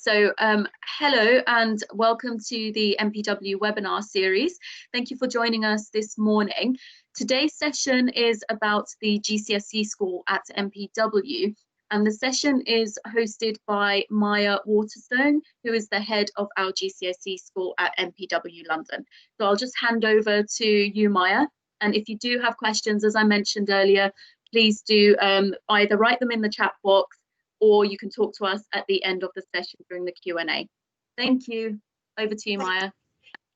Hello and welcome to the MPW webinar series. Thank you for joining us this morning. Today's session is about the GCSE school at MPW, and the session is hosted by Maya Waterstone, who is the head of our GCSE school at MPW London. So I'll just hand over to you, Maya, and if you do have questions, as I mentioned earlier, please do either write them in the chat box, or you can talk to us at the end of the session during the Q&A. Thank you. Over to you, Maya.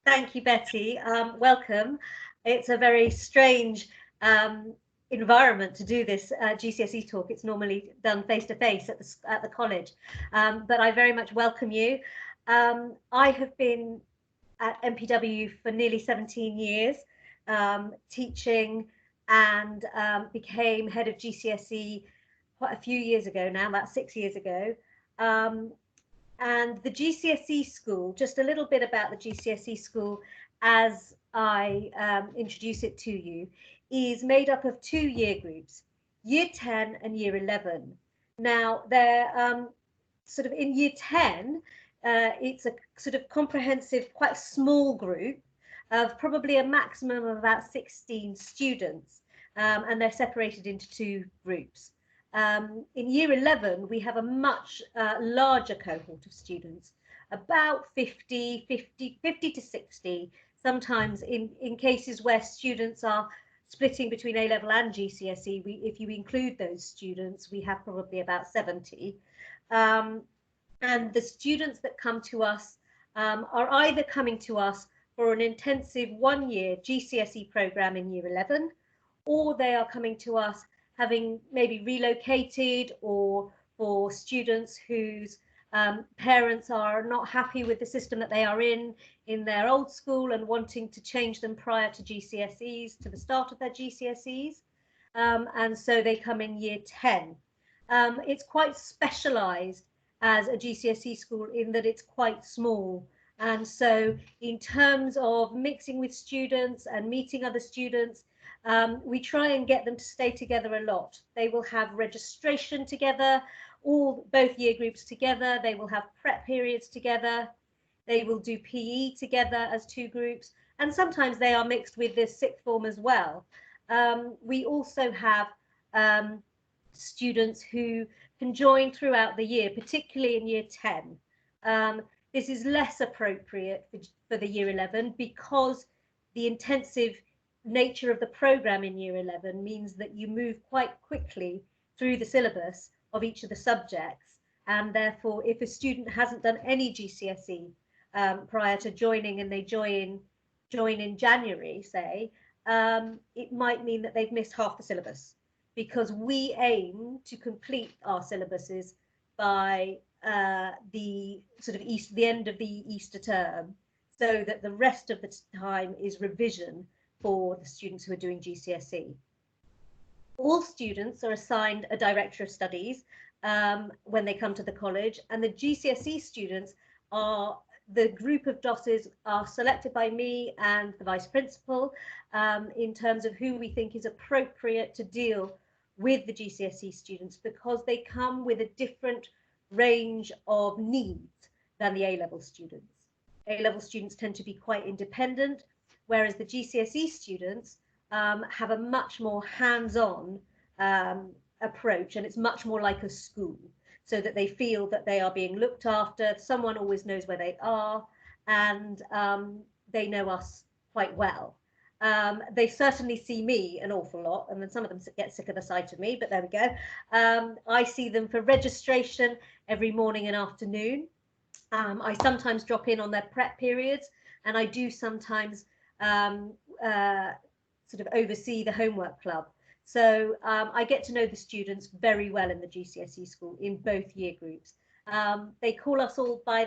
Thank you, Betty. Welcome. It's a very strange environment to do this GCSE talk. It's normally done face-to-face at the college, but I very much welcome you. I have been at MPW for nearly 17 years, teaching, and became head of GCSE quite a few years ago now, about 6 years ago. And the GCSE school, just a little bit about the GCSE school as I introduce it to you, is made up of 2 year groups, Year 10 and Year 11. Now, they're sort of in Year 10, it's a sort of comprehensive, quite small group of probably a maximum of about 16 students, and they're separated into 2 groups. In Year 11, we have a much larger cohort of students, about 50 to 60, sometimes in cases where students are splitting between A-level and GCSE. If you include those students, we have probably about 70. And the students that come to us are either coming to us for an intensive 1-year GCSE program in Year 11, or they are coming to us having maybe relocated, or for students whose parents are not happy with the system that they are in their old school and wanting to change them prior to GCSEs, to the start of their GCSEs. And so they come in Year 10. It's quite specialised as a GCSE school in that it's quite small. And so in terms of mixing with students and meeting other students, we try and get them to stay together a lot. They will have registration together, both year groups together. They will have prep periods together. They will do PE together as 2 groups. And sometimes they are mixed with the 6th form as well. We also have students who can join throughout the year, particularly in Year 10. This is less appropriate for the Year 11 because the intensive nature of the program in Year 11 means that you move quite quickly through the syllabus of each of the subjects, and therefore if a student hasn't done any GCSE prior to joining, and they join in January, say, it might mean that they've missed half the syllabus, because we aim to complete our syllabuses by the end of the Easter term, so that the rest of the time is revision for the students who are doing GCSE. All students are assigned a director of studies when they come to the college, and the GCSE students are, the group of DOSs are selected by me and the vice principal in terms of who we think is appropriate to deal with the GCSE students, because they come with a different range of needs than the A-level students. A-level students tend to be quite independent, whereas the GCSE students have a much more hands-on approach, and it's much more like a school, so that they feel that they are being looked after. Someone always knows where they are, and they know us quite well. They certainly see me an awful lot, and then some of them get sick of the sight of me, but there we go. I see them for registration every morning and afternoon. I sometimes drop in on their prep periods, and I do sometimes sort of oversee the homework club. So I get to know the students very well in the GCSE school in both year groups. They call us all by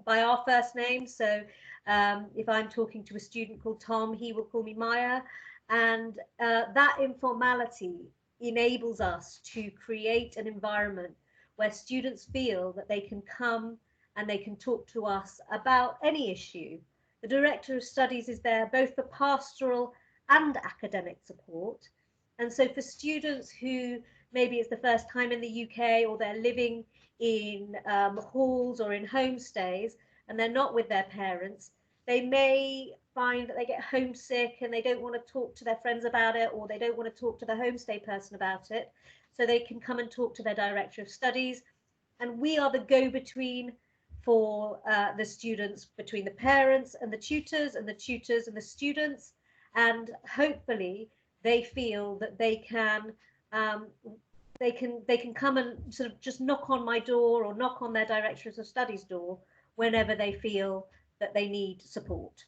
our first names. So if I'm talking to a student called Tom, he will call me Maya. And that informality enables us to create an environment where students feel that they can come and they can talk to us about any issue. The Director of Studies is there both for pastoral and academic support. And so for students who maybe it's the first time in the UK, or they're living in halls or in homestays and they're not with their parents, they may find that they get homesick and they don't want to talk to their friends about it, or they don't want to talk to the homestay person about it. So they can come and talk to their director of studies, and we are the go-between for the students, between the parents and the tutors, and the tutors and the students. And hopefully they feel that they can come and sort of just knock on my door or knock on their directors of studies door whenever they feel that they need support.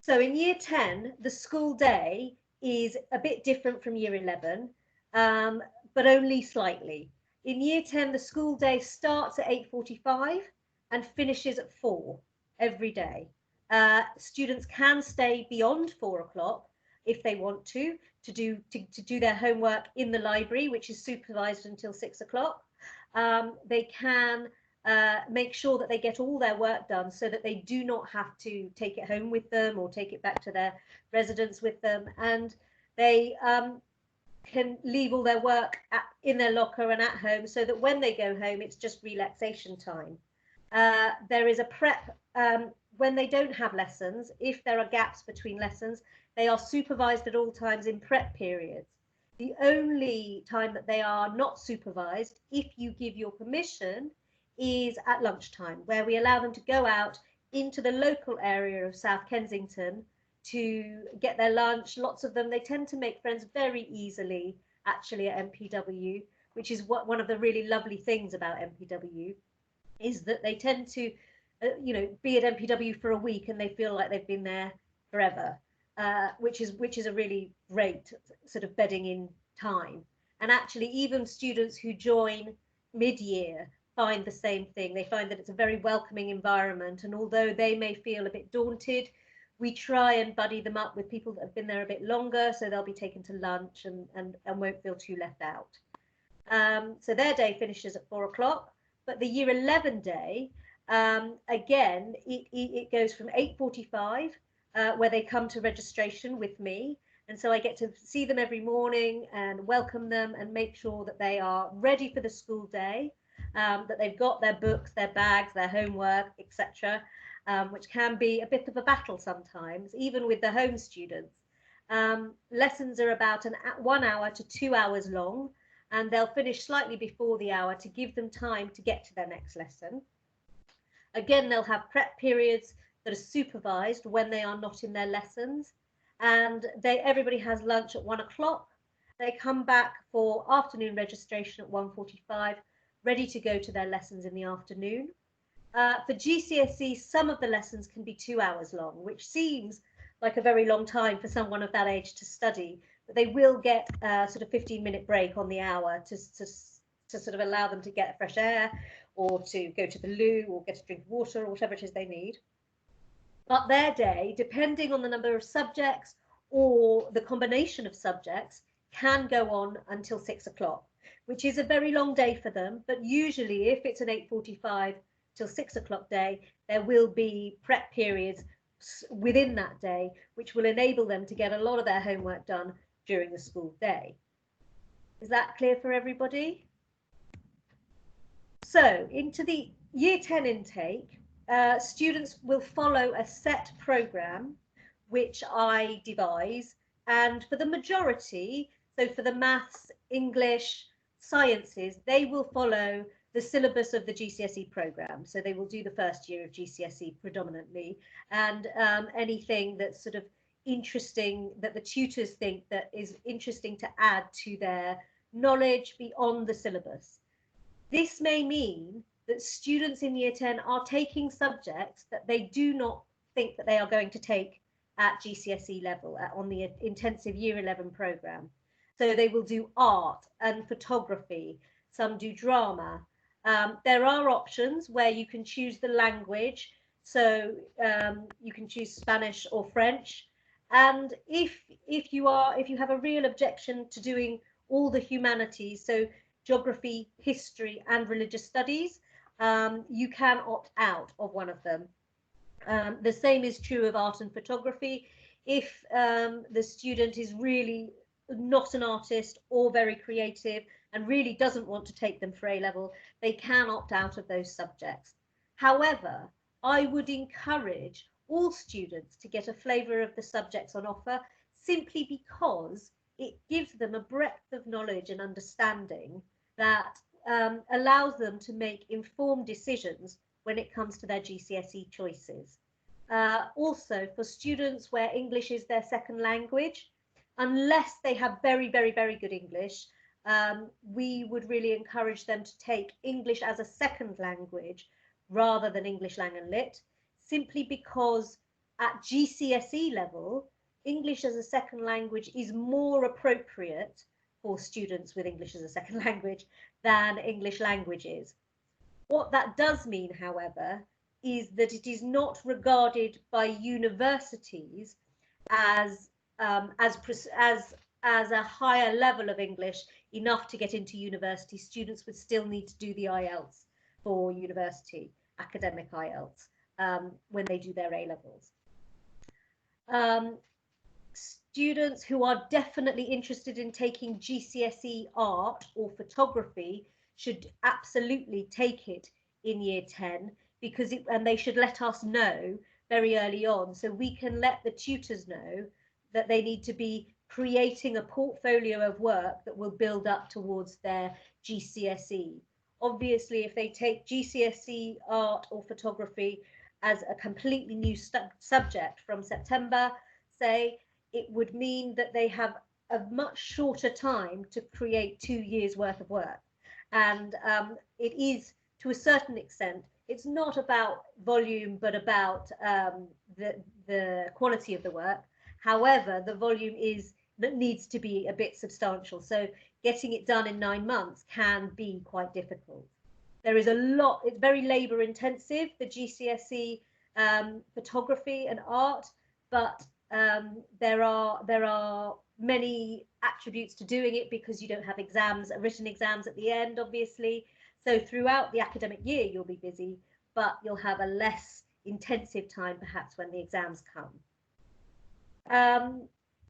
So in year 10, the school day is a bit different from year 11, but only slightly. In year 10, the school day starts at 8:45 and finishes at 4 every day. Students can stay beyond 4 o'clock if they want to do their homework in the library, which is supervised until 6 o'clock. They can make sure that they get all their work done so that they do not have to take it home with them or take it back to their residence with them, and they can leave all their work in their locker and at home, so that when they go home it's just relaxation time. There is a prep when they don't have lessons. If there are gaps between lessons, they are supervised at all times in prep periods. The only time that they are not supervised, if you give your permission, is at lunchtime, where we allow them to go out into the local area of South Kensington to get their lunch. Lots of them, they tend to make friends very easily actually at MPW, which is one of the really lovely things about MPW, is that they tend to be at MPW for a week and they feel like they've been there forever, which is a really great sort of bedding in time. And actually even students who join mid-year find the same thing. They find that it's a very welcoming environment, and although they may feel a bit daunted, we try and buddy them up with people that have been there a bit longer, so they'll be taken to lunch and won't feel too left out. So their day finishes at 4 o'clock, but the year 11 day, again, it goes from 8:45, where they come to registration with me, and so I get to see them every morning and welcome them and make sure that they are ready for the school day, that they've got their books, their bags, their homework, etc., which can be a bit of a battle sometimes, even with the home students. Lessons are about 1 hour to 2 hours long, and they'll finish slightly before the hour to give them time to get to their next lesson. Again, they'll have prep periods that are supervised when they are not in their lessons, and everybody has lunch at 1 o'clock. They come back for afternoon registration at 1:45, ready to go to their lessons in the afternoon. For GCSE, some of the lessons can be 2 hours long, which seems like a very long time for someone of that age to study, but they will get a sort of 15-minute break on the hour to sort of allow them to get fresh air, or to go to the loo, or get a drink of water, or whatever it is they need. But their day, depending on the number of subjects or the combination of subjects, can go on until 6 o'clock, which is a very long day for them. But usually if it's an 8:45 till 6 o'clock day, there will be prep periods within that day, which will enable them to get a lot of their homework done during the school day. Is that clear for everybody? So into the year 10 intake, students will follow a set programme which I devise, and for the majority, so for the maths, English, sciences, they will follow the syllabus of the GCSE programme. So they will do the first year of GCSE predominantly, and anything that's sort of interesting that the tutors think that is interesting to add to their knowledge beyond the syllabus. This may mean that students in year 10 are taking subjects that they do not think that they are going to take at GCSE level on the intensive year 11 programme. So they will do art and photography, some do drama. There are options where you can choose the language, so you can choose Spanish or French. And if you have a real objection to doing all the humanities, so geography, history and religious studies, you can opt out of one of them. The same is true of art and photography. If the student is really not an artist or very creative and really doesn't want to take them for A-level, they can opt out of those subjects. However, I would encourage all students to get a flavour of the subjects on offer, simply because it gives them a breadth of knowledge and understanding that allows them to make informed decisions when it comes to their GCSE choices. Also, for students where English is their second language, unless they have very, very, very good English, we would really encourage them to take English as a second language rather than English Lang and Lit, simply because at GCSE level, English as a second language is more appropriate for students with English as a second language than English language is. What that does mean, however, is that it is not regarded by universities as a higher level of English enough to get into university. Students would still need to do the IELTS for university, academic IELTS, when they do their A-levels. Students who are definitely interested in taking GCSE art or photography should absolutely take it in year 10, because and they should let us know very early on, so we can let the tutors know that they need to be creating a portfolio of work that will build up towards their GCSE. Obviously, if they take GCSE art or photography as a completely new subject from September, say, it would mean that they have a much shorter time to create 2 years worth of work. And it is, to a certain extent, it's not about volume, but about the quality of the work. However, the volume needs to be a bit substantial. So getting it done in 9 months can be quite difficult. There is a lot, it's very labour intensive, the GCSE photography and art, but there are many attributes to doing it, because you don't have exams, written exams at the end, obviously. So throughout the academic year, you'll be busy, but you'll have a less intensive time perhaps when the exams come.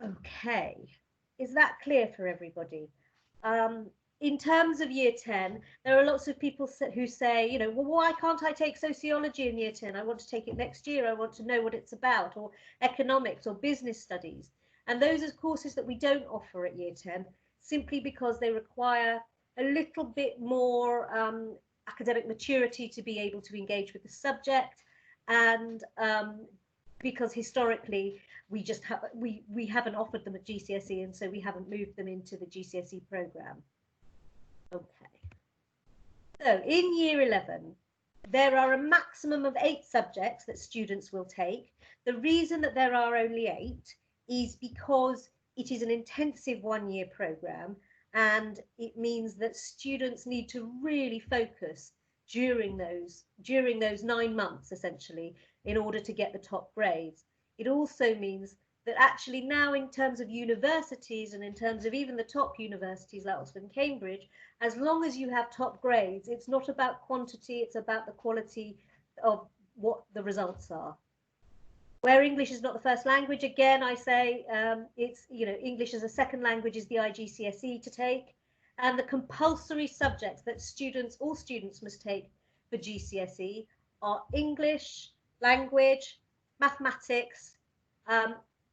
Okay, is that clear for everybody? In terms of year 10, there are lots of people who say, you know, well, why can't I take sociology in year 10? I want to take it next year. I want to know what it's about, or economics or business studies. And those are courses that we don't offer at year 10, simply because they require a little bit more academic maturity to be able to engage with the subject, and because historically we haven't offered them at GCSE, and so we haven't moved them into the GCSE programme. Okay, so in year 11 there are a maximum of 8 subjects that students will take. The reason that there are only 8 is because it is an intensive 1-year programme, and it means that students need to really focus during those 9 months essentially in order to get the top grades. It also means that actually now, in terms of universities and in terms of even the top universities like Oxford and Cambridge, as long as you have top grades, it's not about quantity, it's about the quality of what the results are. Where English is not the first language, again, I say it's, you know, English as a second language is the IGCSE to take, and the compulsory subjects that all students must take for GCSE are English, language, mathematics,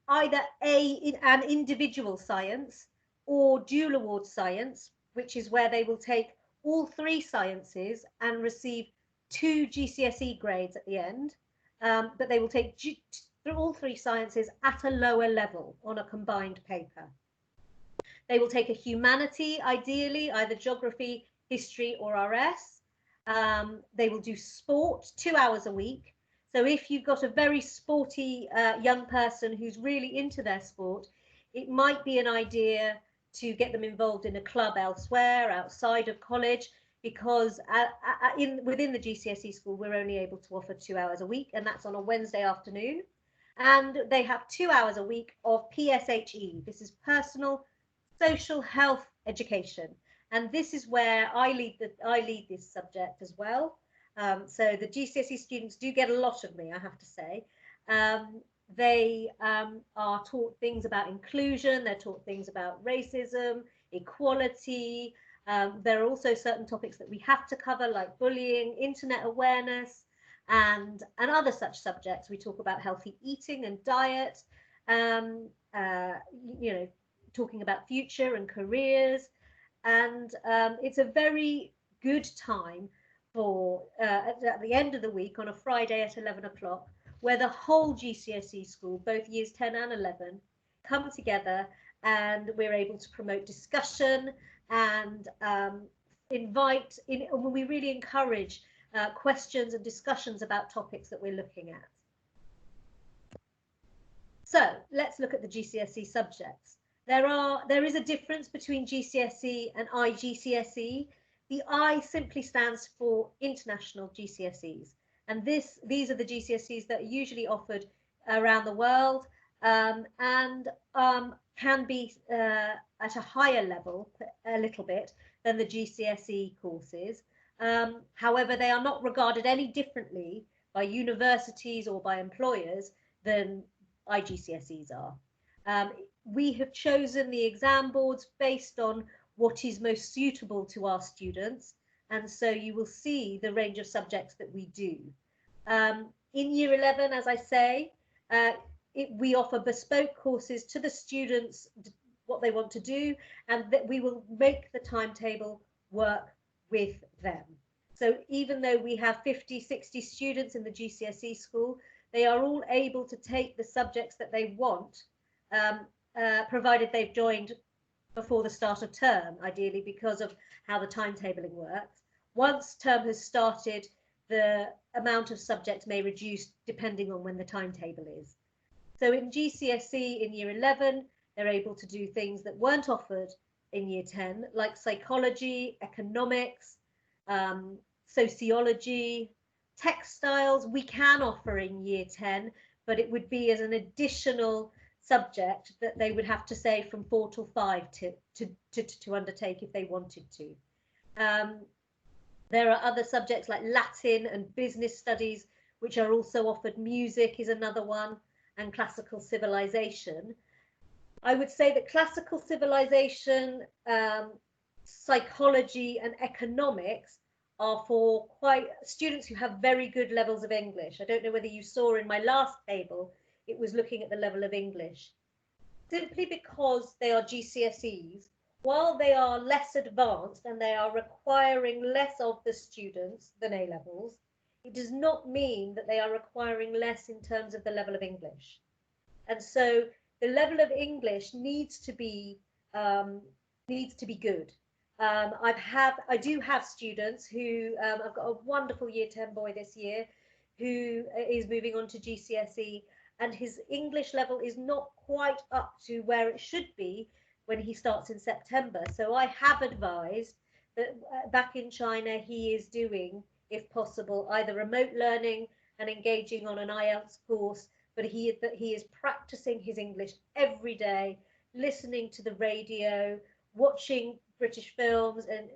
either an individual science or dual award science, which is where they will take all 3 sciences and receive 2 GCSE grades at the end, but they will take all 3 sciences at a lower level on a combined paper. They will take a humanity, ideally, either geography, history or RS. They will do sport 2 hours a week. So if you've got a very sporty young person who's really into their sport, it might be an idea to get them involved in a club elsewhere, outside of college, because within the GCSE school, we're only able to offer 2 hours a week, and that's on a Wednesday afternoon. And they have 2 hours a week of PSHE. This is personal social health education. And this is where I lead this subject as well. So the GCSE students do get a lot of me, I have to say. they are taught things about inclusion, they're taught things about racism, equality. There are also certain topics that we have to cover, like bullying, internet awareness, and other such subjects. We talk about healthy eating and diet, you know, talking about future and careers. And it's a very good time for at the end of the week on a Friday at 11 o'clock, where the whole GCSE school, both years 10 and 11, come together, and we're able to promote discussion and we really encourage questions and discussions about topics that we're looking at. So let's look at the GCSE subjects. There is a difference between GCSE and IGCSE. The I simply stands for international GCSEs, and these are the GCSEs that are usually offered around the world, and can be at a higher level a little bit than the GCSE courses. However, they are not regarded any differently by universities or by employers than IGCSEs are. We have chosen the exam boards based on what is most suitable to our students, and so you will see the range of subjects that we do. In year 11, as I say, we offer bespoke courses to the students, what they want to do, and that we will make the timetable work with them. So even though we have 50, 60 students in the GCSE school, they are all able to take the subjects that they want, provided they've joined before the start of term, ideally, because of how the timetabling works. Once term has started, the amount of subjects may reduce depending on when the timetable is. So in GCSE in year 11, they're able to do things that weren't offered in year 10, like psychology, economics, sociology, textiles. We can offer in year 10, but it would be as an additional subject that they would have to say from 4 till 5 to undertake if they wanted to. There are other subjects like Latin and business studies, which are also offered. Music is another one, and classical civilization. I would say that classical civilization, psychology and economics are for students who have very good levels of English. I don't know whether you saw in my last table, it was looking at the level of English. Simply because they are GCSEs, while they are less advanced and they are requiring less of the students than A-levels, it does not mean that they are requiring less in terms of the level of English. And so the level of English needs to be good. I do have students who, I've got a wonderful year 10 boy this year who is moving on to GCSE, and his English level is not quite up to where it should be when he starts in September. So I have advised that back in China, he is doing, if possible, either remote learning and engaging on an IELTS course, but he is practicing his English every day, listening to the radio, watching British films in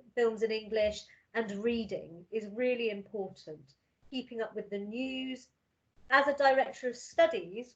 English, and reading is really important. Keeping up with the news. As a director of studies,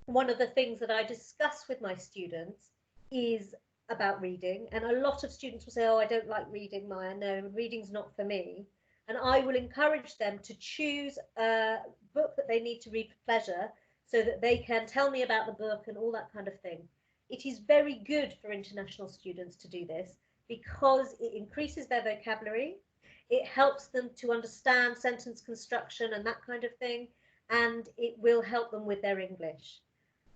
one of the things that I discuss with my students is about reading, and a lot of students will say, oh, I don't like reading, Maya, no, reading's not for me. And I will encourage them to choose a book that they need to read for pleasure, so that they can tell me about the book and all that kind of thing. It is very good for international students to do this because it increases their vocabulary, it helps them to understand sentence construction and that kind of thing, and it will help them with their English.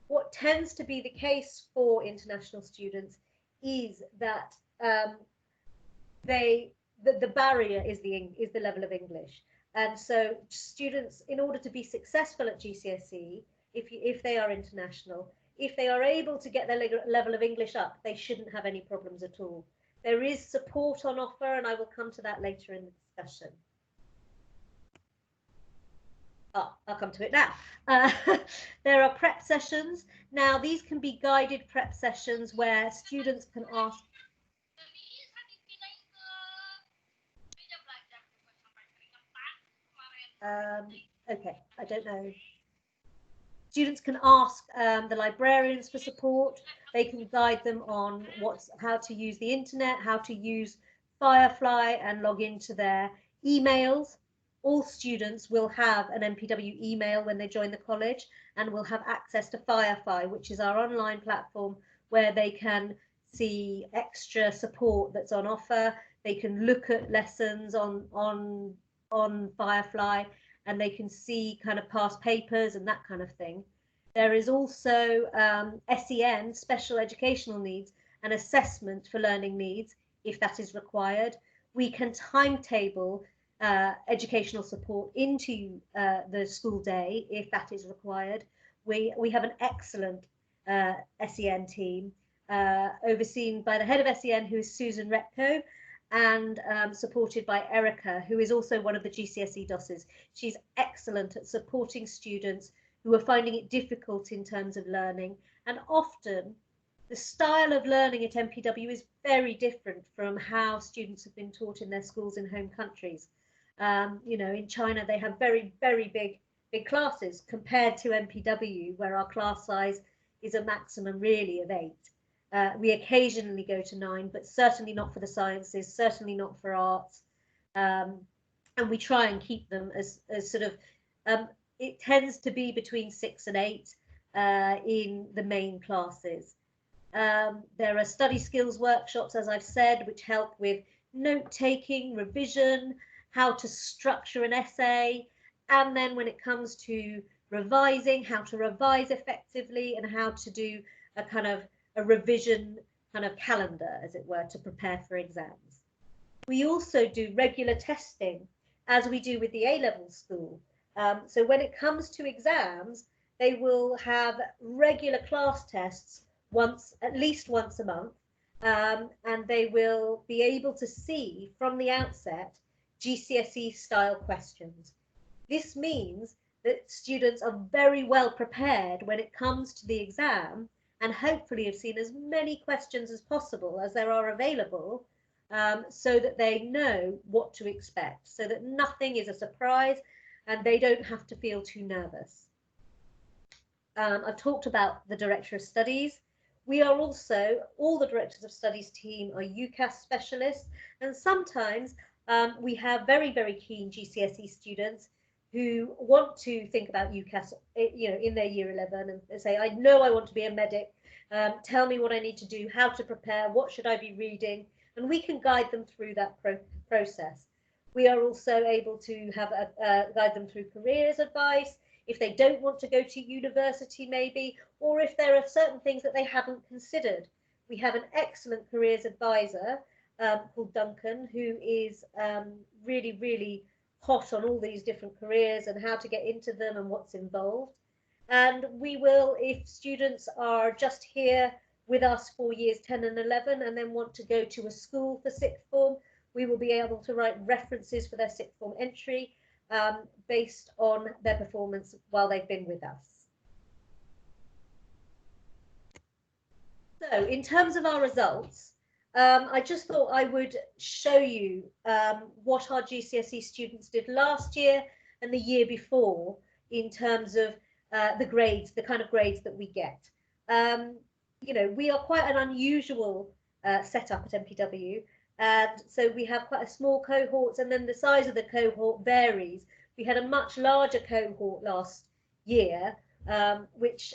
What tends to be the case for international students is that the barrier is the level of English. And so students, in order to be successful at GCSE, if they are international, if they are able to get their level of English up, they shouldn't have any problems at all. There is support on offer, and I will come to that later in the discussion. I'll come to it now. There are prep sessions. Now, these can be guided prep sessions where students can ask. Okay, I don't know. Students can ask the librarians for support. They can guide them on how to use the internet, how to use Firefly and log into their emails. All students will have an MPW email when they join the college and will have access to Firefly, which is our online platform where they can see extra support that's on offer. They can look at lessons on Firefly, and they can see kind of past papers and that kind of thing. There is also SEN, special educational needs, and assessment for learning needs, if that is required. We can timetable educational support into the school day, if that is required. We have an excellent SEN team, overseen by the head of SEN, who is Susan Retko, and supported by Erica, who is also one of the GCSE DOSs. She's excellent at supporting students who are finding it difficult in terms of learning. And often the style of learning at MPW is very different from how students have been taught in their schools in home countries. You know, in China, they have very, very big classes compared to MPW, where our class size is a maximum really of 8. We occasionally go to 9, but certainly not for the sciences, certainly not for arts. And we try and keep them as sort of, it tends to be between 6 and 8 in the main classes. There are study skills workshops, as I've said, which help with note-taking, revision, how to structure an essay, and then when it comes to revising, how to revise effectively, and how to do a kind of a revision kind of calendar, as it were, to prepare for exams. We also do regular testing, as we do with the A-level school. So when it comes to exams, they will have regular class tests at least once a month, and they will be able to see from the outset GCSE style questions. This means that students are very well prepared when it comes to the exam, and hopefully have seen as many questions as possible as there are available, so that they know what to expect, so that nothing is a surprise and they don't have to feel too nervous. I've talked about the Director of Studies. We are also, all the Directors of Studies team are UCAS specialists, and sometimes we have very, very keen GCSE students who want to think about UCAS, you know, in their year 11, and say, I know I want to be a medic, tell me what I need to do, how to prepare, what should I be reading, and we can guide them through that process. We are also able to have guide them through careers advice, if they don't want to go to university maybe, or if there are certain things that they haven't considered. We have an excellent careers advisor called Duncan, who is really, really hot on all these different careers and how to get into them and what's involved. And we will, if students are just here with us for years 10 and 11 and then want to go to a school for sixth form, we will be able to write references for their sixth form entry based on their performance while they've been with us. So in terms of our results, I just thought I would show you what our GCSE students did last year and the year before in terms of the grades, the kind of grades that we get. You know, we are quite an unusual setup at MPW, and so we have quite a small cohorts, and then the size of the cohort varies. We had a much larger cohort last year, which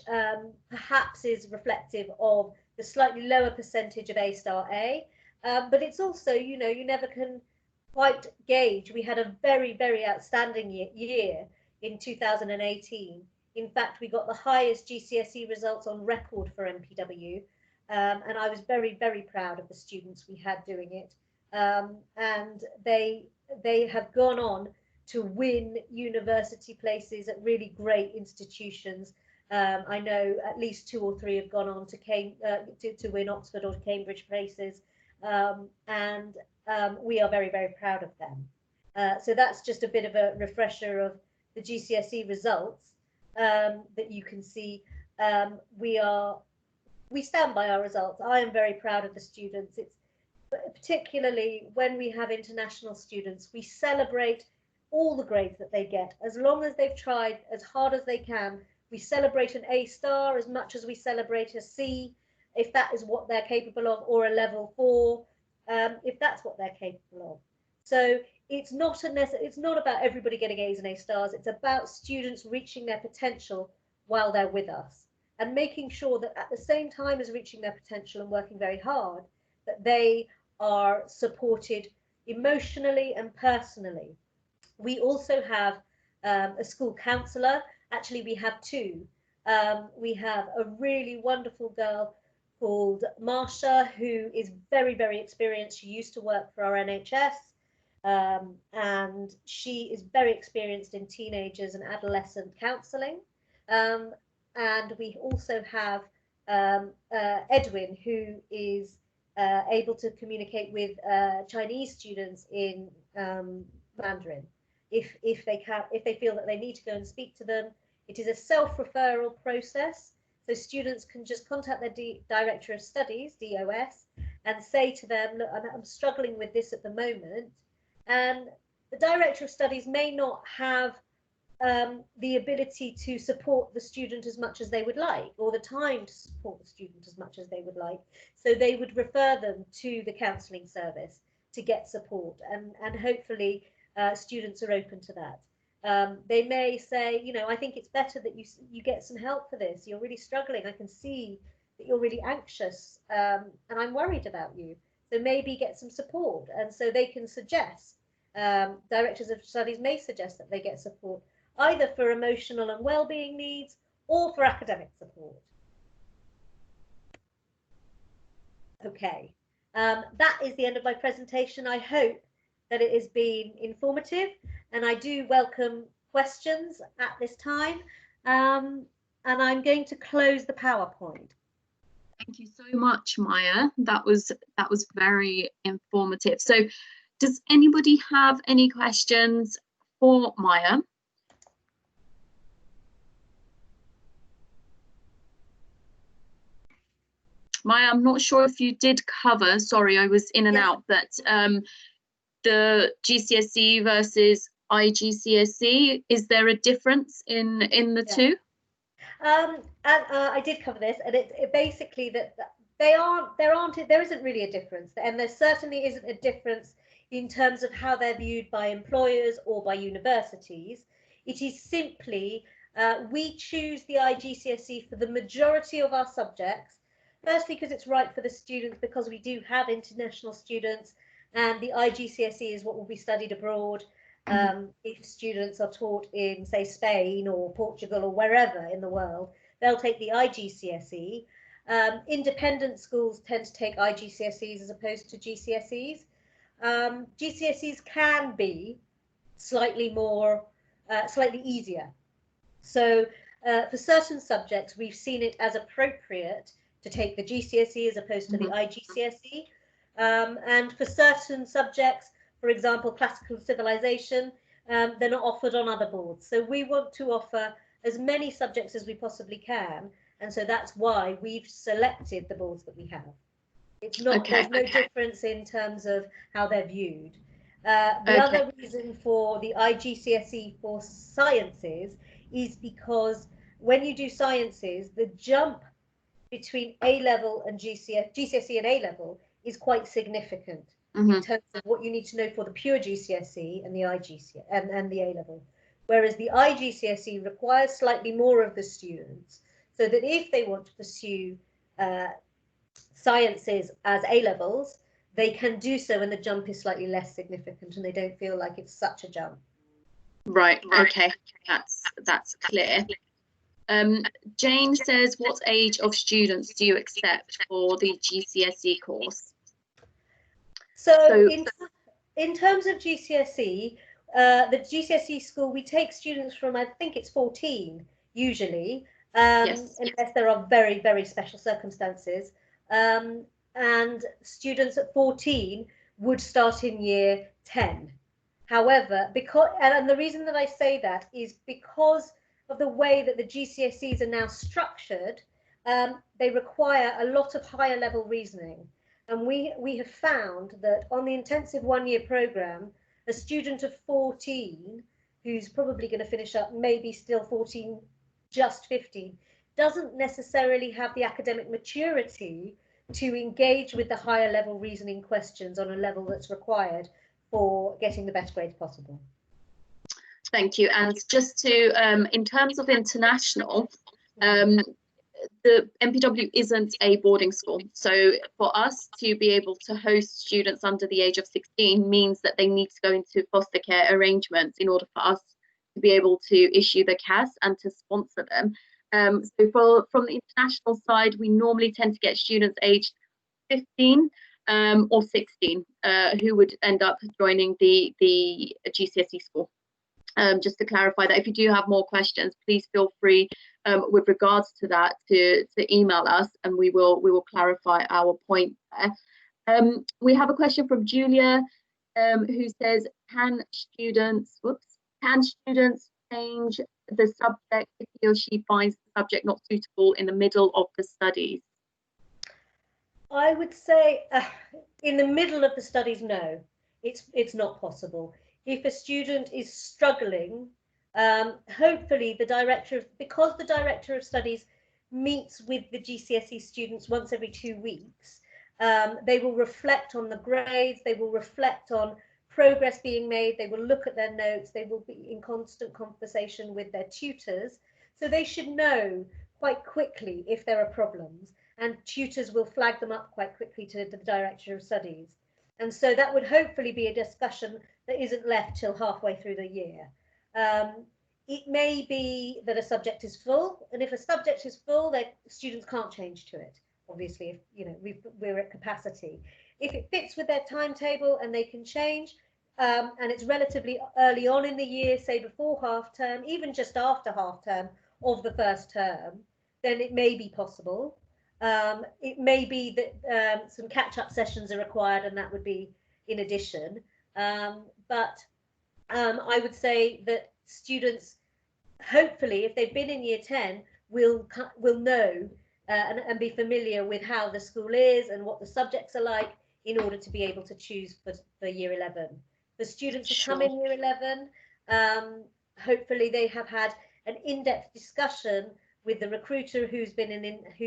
perhaps is reflective of the slightly lower percentage of A-star A, but it's also, you know, you never can quite gauge. We had a very, very outstanding year in 2018. In fact, we got the highest GCSE results on record for MPW, and I was very, very proud of the students we had doing it. And they have gone on to win university places at really great institutions. I know at least 2 or 3 have gone on to win Oxford or Cambridge places, and we are very, very proud of them. So that's just a bit of a refresher of the GCSE results that you can see. We stand by our results. I am very proud of the students. It's particularly when we have international students, we celebrate all the grades that they get. As long as they've tried as hard as they can, We celebrate an A star as much as we celebrate a C, if that is what they're capable of, or a level 4, if that's what they're capable of. So it's not about everybody getting A's and A stars. It's about students reaching their potential while they're with us, and making sure that at the same time as reaching their potential and working very hard, that they are supported emotionally and personally. We also have a school counsellor. Actually, we have two. We have a really wonderful girl called Marsha, who is very, very experienced. She used to work for our NHS, and she is very experienced in teenagers and adolescent counselling. And we also have Edwin, who is able to communicate with Chinese students in Mandarin. If they feel that they need to go and speak to them, it is a self-referral process. So students can just contact their Director of Studies, DOS, and say to them, look, I'm struggling with this at the moment. And the Director of Studies may not have the ability to support the student as much as they would like, or the time to support the student as much as they would like. So they would refer them to the counselling service to get support, and hopefully students are open to that. They may say, you know, I think it's better that you get some help for this. You're really struggling. I can see that you're really anxious, and I'm worried about you. So maybe get some support. And so they can suggest, directors of studies may suggest that they get support, either for emotional and well-being needs or for academic support. Okay, that is the end of my presentation. I hope that it has been informative, and I do welcome questions at this time. And I'm going to close the PowerPoint. Thank you so much, Maya. That was very informative. So does anybody have any questions for Maya? Maya, I'm not sure if you did cover, sorry, I was in and out, but the GCSE versus IGCSE, is there a difference in the two? And I did cover this, and it basically that there isn't really a difference, and there certainly isn't a difference in terms of how they're viewed by employers or by universities. It is simply we choose the IGCSE for the majority of our subjects. Firstly, because it's right for the students, because we do have international students, and the IGCSE is what will be studied abroad. If students are taught in, say, Spain or Portugal or wherever in the world, they'll take the IGCSE. Independent schools tend to take IGCSEs as opposed to GCSEs. GCSEs can be slightly easier. So for certain subjects, we've seen it as appropriate to take the GCSE as opposed to the IGCSE. And for certain subjects, for example, classical civilization, they're not offered on other boards. So we want to offer as many subjects as we possibly can. And so that's why we've selected the boards that we have. It's not, there's no difference in terms of how they're viewed. The other reason for the IGCSE for sciences is because when you do sciences, the jump between A-level and GCSE and A-level is quite significant in terms of what you need to know for the pure GCSE and the IGCSE and the A-level. Whereas the IGCSE requires slightly more of the students, so that if they want to pursue sciences as A-levels, they can do so, and the jump is slightly less significant, and they don't feel like it's such a jump. Right. Okay. That's clear. Jane says, what age of students do you accept for the GCSE course? So in terms of GCSE, the GCSE school, we take students from, I think it's 14 usually, unless there are very, very special circumstances. And students at 14 would start in year 10. However, and the reason that I say that is because of the way that the GCSEs are now structured, they require a lot of higher level reasoning. And we have found that on the intensive one-year program, a student of 14 who's probably going to finish up maybe still 14 just 15 doesn't necessarily have the academic maturity to engage with the higher level reasoning questions on a level that's required for getting the best grades possible. Thank you. And just to, in terms of international, the MPW isn't a boarding school. So for us to be able to host students under the age of 16 means that they need to go into foster care arrangements in order for us to be able to issue the CAS and to sponsor them. So from the international side, we normally tend to get students aged 15 or 16 who would end up joining the GCSE school. Just to clarify that, if you do have more questions, please feel free with regards to that to email us, and we will clarify our point there. We have a question from Julia, who says, can students change the subject if he or she finds the subject not suitable in the middle of the studies? I would say in the middle of the studies, no, it's not possible. If a student is struggling, hopefully because the director of studies meets with the GCSE students once every 2 weeks, they will reflect on the grades, they will reflect on progress being made, they will look at their notes, they will be in constant conversation with their tutors. So they should know quite quickly if there are problems, and tutors will flag them up quite quickly to the director of studies. And so that would hopefully be a discussion that isn't left till halfway through the year. It may be that a subject is full, and if a subject is full, then students can't change to it. Obviously, if we're at capacity. If it fits with their timetable and they can change, and it's relatively early on in the year, say before half term, even just after half term of the first term, then it may be possible. It may be that some catch-up sessions are required, and that would be in addition. But I would say that students, hopefully, if they've been in year 10, will know and be familiar with how the school is and what the subjects are like in order to be able to choose for year 11. The students who come in year 11, hopefully they have had an in-depth discussion with the recruiter who's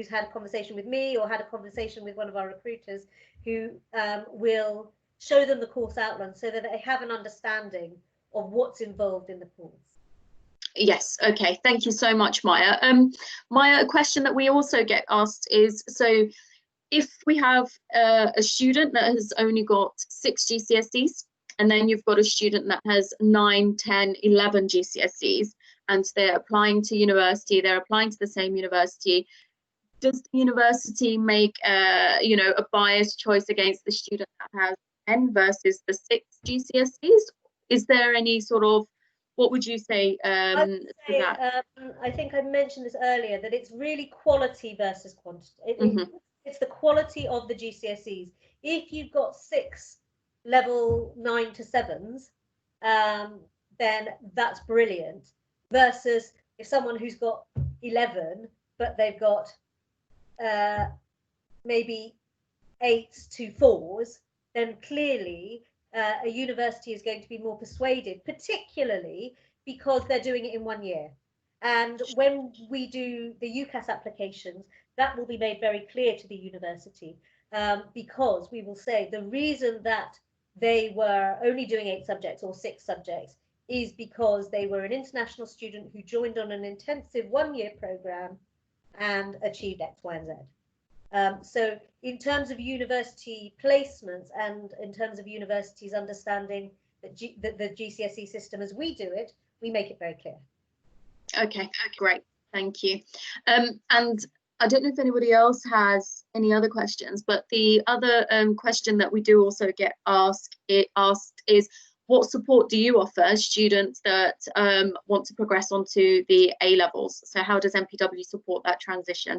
had a conversation with me or had a conversation with one of our recruiters who will show them the course outline so that they have an understanding of what's involved in the course. Yes, okay, thank you so much, Maya. Maya, a question that we also get asked is, so if we have a student that has only got 6 GCSEs, and then you've got a student that has 9, 10, 11 GCSEs, and they're applying to university, they're applying to the same university, does the university make a biased choice against the student that has 10 versus the 6 GCSEs? Is there any sort of, what would you say to that? I think I mentioned this earlier, that it's really quality versus quantity. It's the quality of the GCSEs. If you've got 6 level 9 to 7s, then that's brilliant. Versus if someone who's got 11, but they've got maybe 8s to 4s, then clearly a university is going to be more persuaded, particularly because they're doing it in 1 year. And when we do the UCAS applications, that will be made very clear to the university, because we will say the reason that they were only doing 8 subjects or 6 subjects is because they were an international student who joined on an intensive 1-year program and achieved X, Y, and Z. So in terms of university placements and in terms of universities understanding that the GCSE system as we do it, we make it very clear. Okay, great, thank you. And I don't know if anybody else has any other questions, but the other question that we do also get asked is, what support do you offer students that want to progress onto the A levels? So how does MPW support that transition?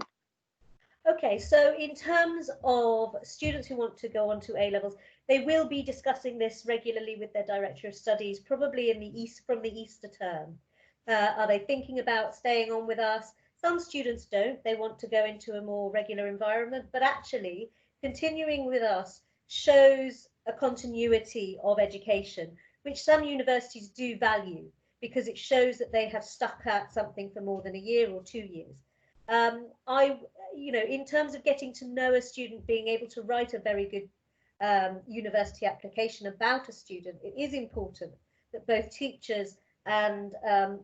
Okay, so in terms of students who want to go on to A levels, they will be discussing this regularly with their director of studies, probably from the Easter term. Are they thinking about staying on with us? Some students don't, they want to go into a more regular environment, but actually continuing with us shows a continuity of education, which some universities do value, because it shows that they have stuck at something for more than a year or 2 years. In terms of getting to know a student, being able to write a very good university application about a student, it is important that both teachers and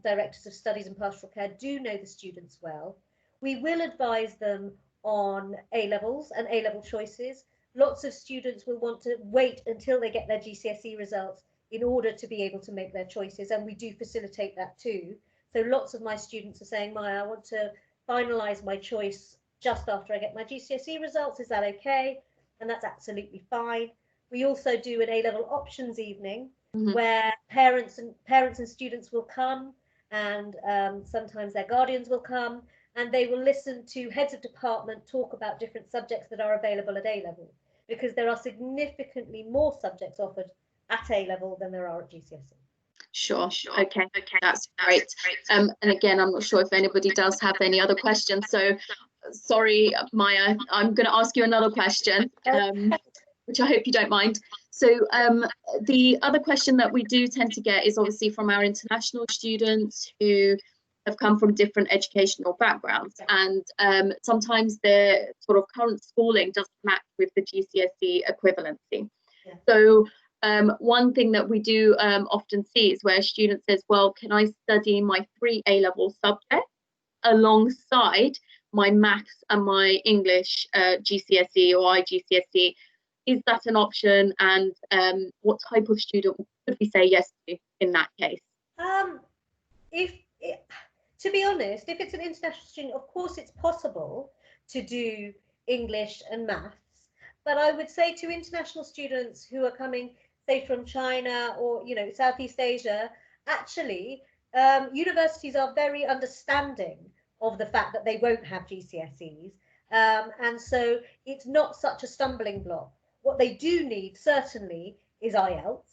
directors of studies and pastoral care do know the students well. We will advise them on A-levels and A-level choices. Lots of students will want to wait until they get their GCSE results in order to be able to make their choices, and we do facilitate that too. So lots of my students are saying, Maya, I want to finalise my choice just after I get my GCSE results. Is that okay? And that's absolutely fine. We also do an A-level options evening, where parents and students will come, and sometimes their guardians will come, and they will listen to heads of department talk about different subjects that are available at A-level, because there are significantly more subjects offered at A-level than there are at GCSE. Sure. Okay, that's great. And again, I'm not sure if anybody does have any other questions, so sorry, Maya, I'm going to ask you another question, which I hope you don't mind. So the other question that we do tend to get is obviously from our international students who have come from different educational backgrounds, and sometimes their sort of current schooling doesn't match with the GCSE equivalency. Yeah. So one thing that we do often see is where a student says, well, can I study my 3 A-level subjects alongside my maths and my English GCSE or IGCSE? Is that an option? And what type of student could we say yes to in that case? To be honest, if it's an international student, of course it's possible to do English and maths. But I would say to international students who are coming, say, from China or, Southeast Asia, actually, universities are very understanding of the fact that they won't have GCSEs. And so it's not such a stumbling block. What they do need, certainly, is IELTS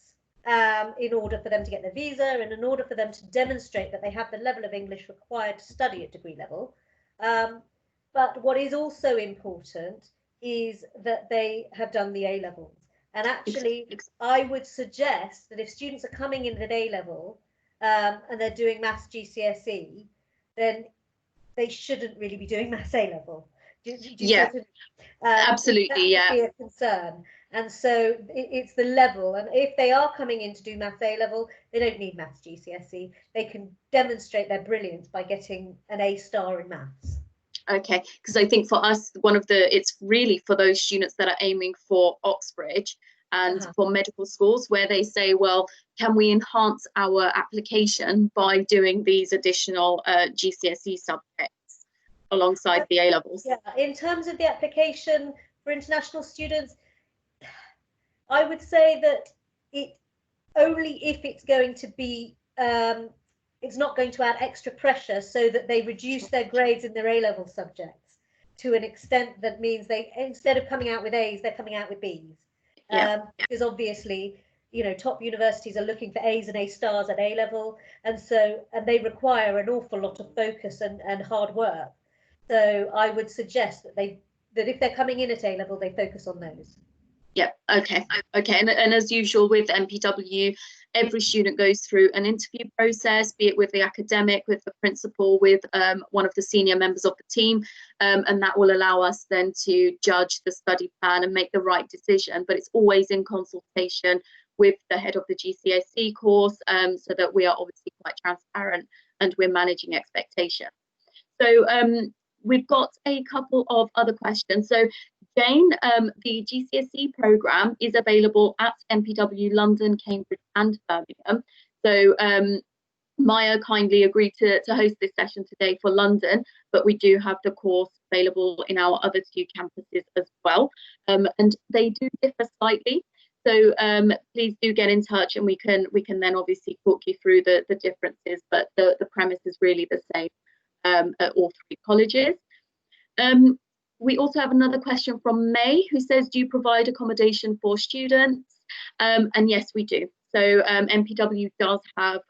in order for them to get their visa and in order for them to demonstrate that they have the level of English required to study at degree level. But what is also important is that they have done the A-levels. And actually, I would suggest that if students are coming in at A-level and they're doing maths GCSE, then they shouldn't really be doing maths A-level. Yeah, absolutely, that would be a concern. And so it's the level. And if they are coming in to do maths A-level, they don't need maths GCSE. They can demonstrate their brilliance by getting an A-star in maths. Okay, because I think for us, it's really for those students that are aiming for Oxbridge and for medical schools, where they say, well, can we enhance our application by doing these additional GCSE subjects alongside the A-levels? Yeah, in terms of the application for international students, I would say that it only if it's going to be it's not going to add extra pressure so that they reduce their grades in their A-level subjects to an extent that means they, instead of coming out with A's, they're coming out with B's. Because obviously, top universities are looking for A's and A-stars at A-level, and they require an awful lot of focus and hard work. So I would suggest that if they're coming in at A-level, they focus on those. Yeah, okay. And as usual with MPW, every student goes through an interview process, be it with the academic, with the principal, with one of the senior members of the team, and that will allow us then to judge the study plan and make the right decision. But it's always in consultation with the head of the GCSE course, so that we are obviously quite transparent and we're managing expectations. So we've got a couple of other questions. So Jane, the GCSE programme is available at MPW London, Cambridge and Birmingham. So Maya kindly agreed to host this session today for London, but we do have the course available in our other 2 campuses as well. And they do differ slightly. So please do get in touch and we can then obviously talk you through the differences, but the premise is really the same at all 3 colleges. We also have another question from May, who says, do you provide accommodation for students? And yes, we do. So MPW does have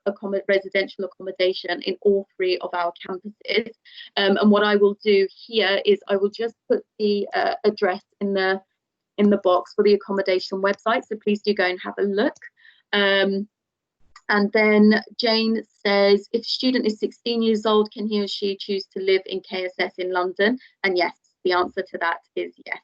residential accommodation in all 3 of our campuses. And what I will do here is I will just put the address in the box for the accommodation website. So please do go and have a look. And then Jane says, if a student is 16 years old, can he or she choose to live in KSS in London? And yes, the answer to that is yes,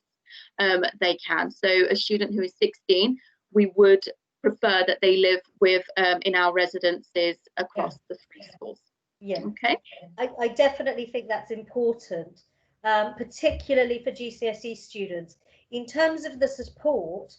they can. So a student who is 16, we would prefer that they live with in our residences across the three schools. Yeah. Okay. I definitely think that's important, particularly for GCSE students. In terms of the support,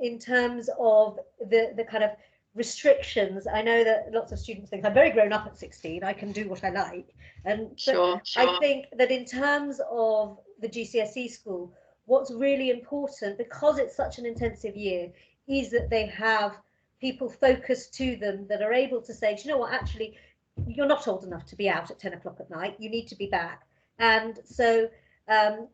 in terms of the kind of restrictions, I know that lots of students think I'm very grown up at 16, I can do what I like. And sure. I think that in terms of the GCSE school, what's really important, because it's such an intensive year, is that they have people focused to them that are able to say, do you know what, actually, you're not old enough to be out at 10 o'clock at night, you need to be back. And so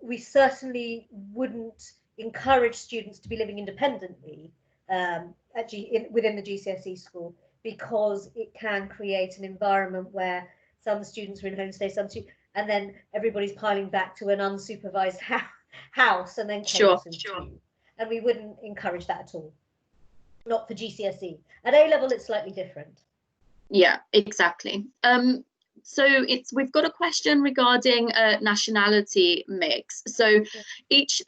we certainly wouldn't encourage students to be living independently within the GCSE school, because it can create an environment where some students are in homestay, and then everybody's piling back to an unsupervised house, and then chaos ensues. And we wouldn't encourage that at all. Not for GCSE. At A level, it's slightly different. Yeah, exactly. So we've got a question regarding nationality mix. So each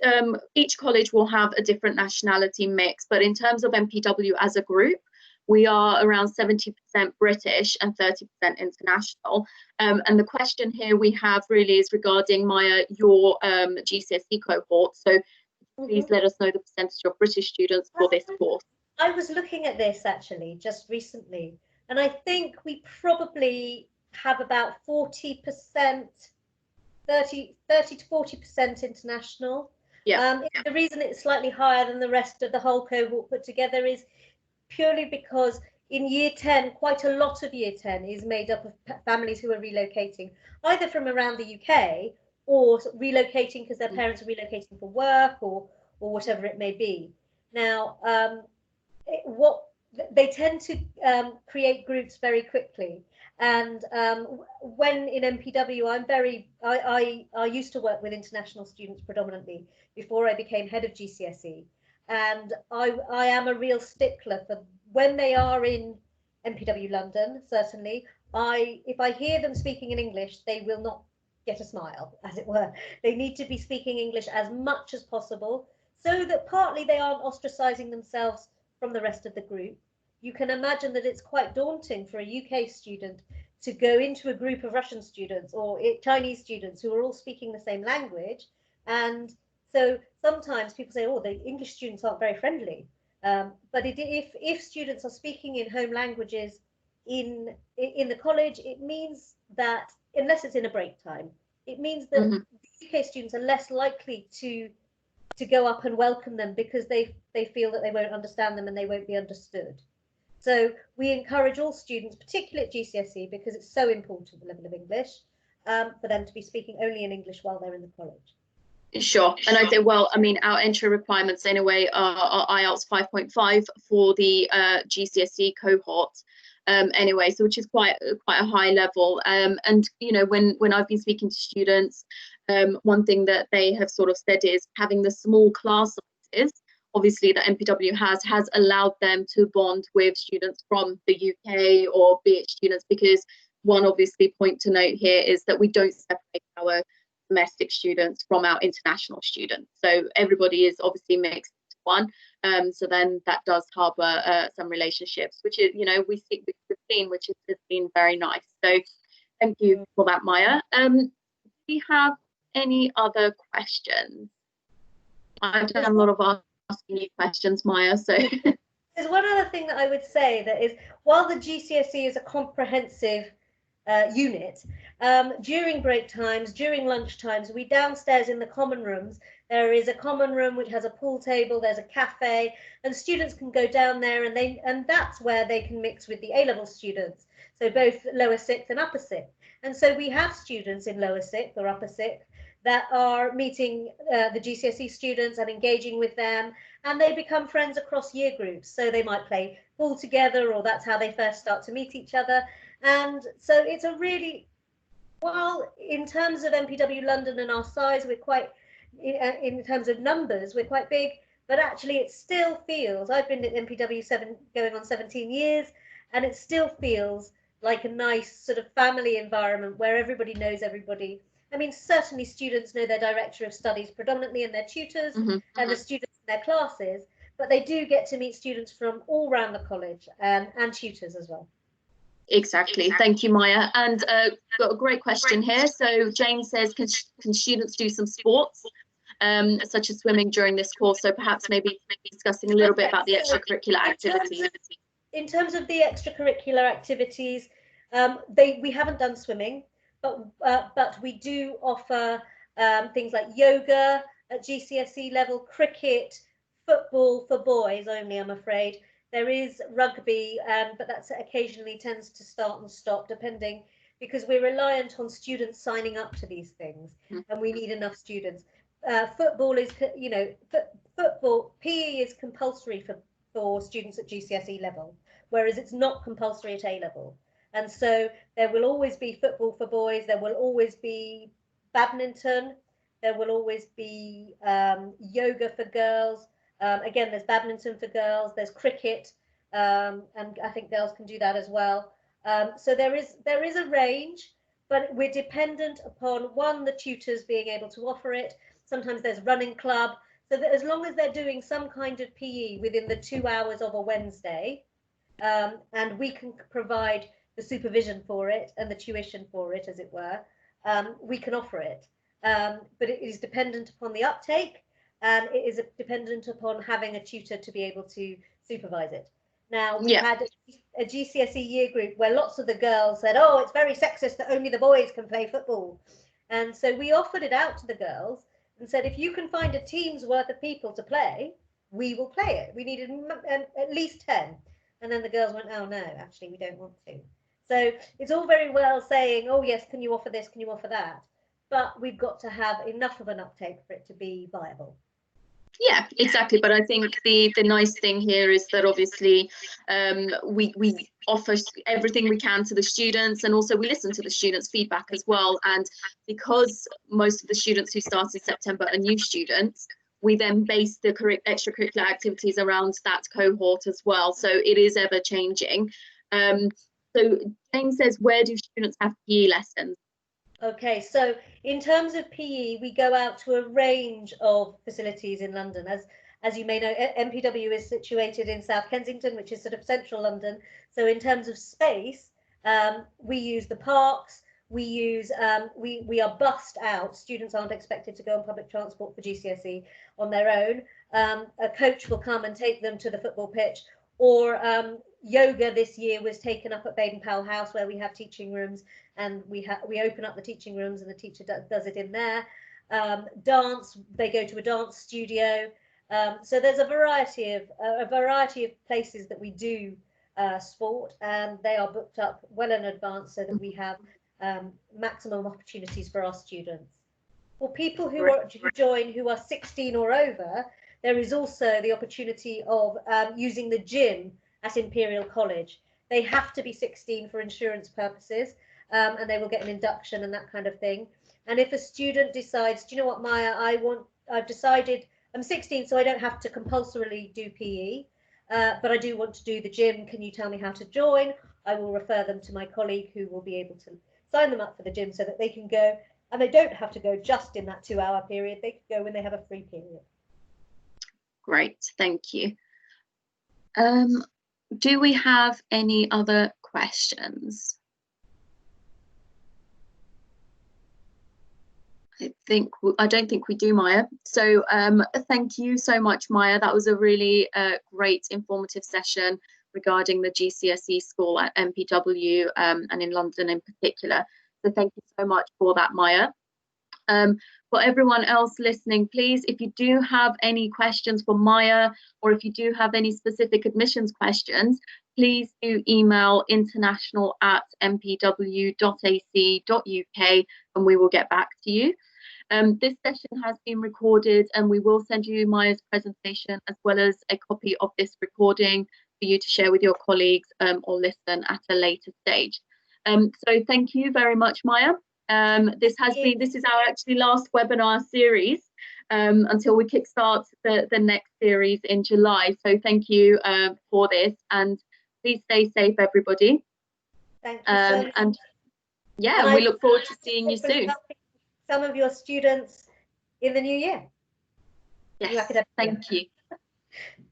college will have a different nationality mix, but in terms of MPW as a group, we are around 70% British and 30% international. And the question here we have really is regarding, Maya, your GCSE cohort. So please let us know the percentage of British students for this course. I was looking at this actually just recently, and I think we probably have about 40%, 30 to 40% international. The reason it's slightly higher than the rest of the whole cohort put together is purely because in year 10, quite a lot of year 10 is made up of families who are relocating, either from around the UK or relocating because their parents are relocating for work or whatever it may be. Now, what they tend to create groups very quickly, and when in MPW, I used to work with international students predominantly before I became head of GCSE, and I am a real stickler for when they are in MPW London. Certainly, if I hear them speaking in English, they will not get a smile, as it were. They need to be speaking English as much as possible, so that partly they aren't ostracizing themselves from the rest of the group. You can imagine that it's quite daunting for a UK student to go into a group of Russian students or Chinese students who are all speaking the same language. And so sometimes people say, oh, the English students aren't very friendly. But if students are speaking in home languages in the college, it means that, unless it's in a break time, it means that the UK students are less likely to go up and welcome them, because they feel that they won't understand them and they won't be understood. So we encourage all students, particularly at GCSE, because it's so important, the level of English, for them to be speaking only in English while they're in the college. Sure. And I'd say, well, I mean, our entry requirements anyway are IELTS 5.5 for the GCSE cohort. Anyway, so which is quite a high level. And you know, when I've been speaking to students, one thing that they have sort of said is having the small class sizes, obviously, that MPW has allowed them to bond with students from the UK or BH students, because one obviously point to note here is that we don't separate our domestic students from our international students. So everybody is obviously mixed into one. So then that does harbour some relationships, which is, you know, we've seen, which has been very nice. So thank you for that, Maya. Do we have any other questions? I've done a lot of asking you questions, Maya. So there's one other thing that I would say, that is, while the GCSE is a comprehensive unit, during break times, during lunch times, we downstairs in the common rooms, there is a common room which has a pool table, there's a cafe, and students can go down there, and that's where they can mix with the A-level students, so both lower sixth and upper sixth. And so we have students in lower sixth or upper sixth that are meeting the GCSE students and engaging with them, and they become friends across year groups. So they might play ball together, or that's how they first start to meet each other. And so it's a really, while in terms of MPW London and our size, we're quite, in terms of numbers, we're quite big, but actually it still feels, I've been at MPW going on 17 years, and it still feels like a nice sort of family environment where everybody knows everybody. I mean, certainly students know their director of studies predominantly and their tutors and the students in their classes, but they do get to meet students from all around the college and tutors as well. Exactly. Thank you, Maya. And got a great question here. So Jane says, can students do some sports such as swimming during this course? So perhaps maybe discussing a little bit about the extracurricular activities. In terms of the extracurricular activities, we haven't done swimming, but we do offer things like yoga at GCSE level, cricket, football for boys only, I'm afraid. There is rugby, but that occasionally tends to start and stop depending, because we're reliant on students signing up to these things, and we need enough students. Football is, you know, football, PE is compulsory for students at GCSE level, whereas it's not compulsory at A level. And so there will always be football for boys, there will always be badminton, there will always be yoga for girls. Again, there's badminton for girls, there's cricket, and I think girls can do that as well. So there is a range, but we're dependent upon, one, the tutors being able to offer it. Sometimes there's running club, so that as long as they're doing some kind of PE within the 2 hours of a Wednesday, and we can provide the supervision for it and the tuition for it, as it were, we can offer it. But it is dependent upon the uptake, and it is dependent upon having a tutor to be able to supervise it. Now, we had a GCSE year group where lots of the girls said, oh, it's very sexist that only the boys can play football. And so we offered it out to the girls and said, if you can find a team's worth of people to play, we will play it. We needed at least 10. And then the girls went, oh, no, actually, we don't want to. So it's all very well saying, oh, yes, can you offer this? Can you offer that? But we've got to have enough of an uptake for it to be viable. Yeah, exactly. But I think the nice thing here is that obviously we offer everything we can to the students, and also we listen to the students' feedback as well. And because most of the students who start in September are new students, we then base the extracurricular activities around that cohort as well. So it is ever changing. So Jane says, where do students have PE lessons? Okay, so in terms of PE, we go out to a range of facilities in London. As you may know, MPW is situated in South Kensington, which is sort of central London. So in terms of space, we use the parks. We use we are bussed out. Students aren't expected to go on public transport for GCSE on their own. A coach will come and take them to the football pitch, or yoga this year was taken up at Baden-Powell House, where we have teaching rooms, and we open up the teaching rooms and the teacher does it in there. Dance, they go to a dance studio. So there's a variety of places that we do sport, and they are booked up well in advance so that we have maximum opportunities for our students. For people who join who are 16 or over, there is also the opportunity of using the gym at Imperial College. They have to be 16 for insurance purposes, and they will get an induction and that kind of thing. And if a student decides, do you know what, Maya, I've decided I'm 16, so I don't have to compulsorily do PE, but I do want to do the gym. Can you tell me how to join? I will refer them to my colleague who will be able to sign them up for the gym so that they can go, and they don't have to go just in that 2-hour period. They can go when they have a free period. Great, thank you. Do we have any other questions? I don't think we do, Maya. So thank you so much, Maya. That was a really great informative session regarding the GCSE school at MPW and in London in particular. So thank you so much for that, Maya. For everyone else listening, please, if you do have any questions for Maya, or if you do have any specific admissions questions, please do email international@mpw.ac.uk and we will get back to you. This session has been recorded, and we will send you Maya's presentation as well as a copy of this recording for you to share with your colleagues or listen at a later stage. So thank you very much, Maya. This is our actually last webinar series until we kickstart the next series in July. So thank you for this, and please stay safe, everybody. Thank you so much. And yeah, we look forward to seeing you soon. Some of your students in the new year. Yes, thank you.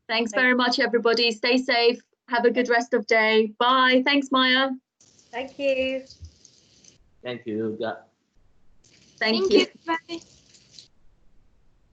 Thanks very much, everybody. Stay safe. Have a good rest of day. Bye. Thanks, Maya. Thank you. Thank you. Thank you. Bye.